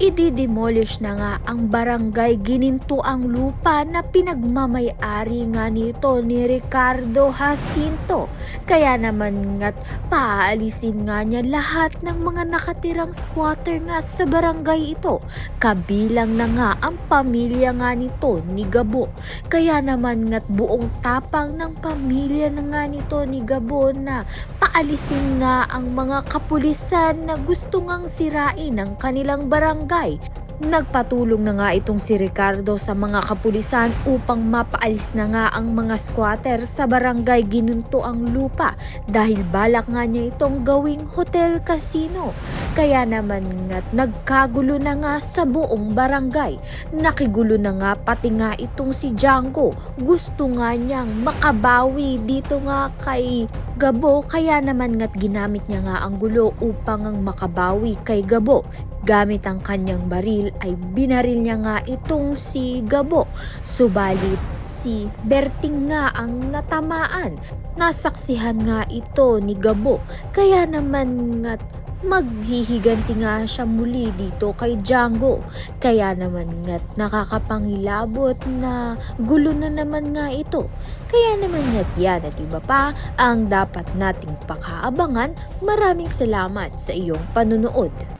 ididemolish na nga ang barangay Ginintuang Lupa na pinagmamay-ari nga nito ni Ricardo Jacinto. Kaya naman nga't paalisin nga niya lahat ng mga nakatirang squatter nga sa barangay ito. Kabilang na nga ang pamilya nga nito ni Gabo. Kaya naman nga't buong tapang ng pamilya na nga nito ni Gabo na paalisin nga ang mga kapulisan na gusto ngang sirain ang kanilang barangay. Nagpatulong na nga itong si Ricardo sa mga kapulisan upang mapaalis na nga ang mga squatter sa barangay Ginintuang Lupa dahil balak nga niya itong gawing hotel casino. Kaya naman nga't nagkagulo na nga sa buong barangay. Nakigulo na nga pati nga itong si Django. Gusto nga niyang makabawi dito nga kay Gabo, kaya naman nga't ginamit niya nga ang gulo upang ang makabawi kay Gabo. Gamit ang kanyang baril ay binaril niya nga itong si Gabo. Subalit si Berting nga ang natamaan. Nasaksihan nga ito ni Gabo. Kaya naman nga't maghihiganti nga siya muli dito kay Django. Kaya naman nga't nakakapangilabot na gulo na naman nga ito. Kaya naman nga't yan at iba pa ang dapat nating pakaabangan. Maraming salamat sa iyong panunood.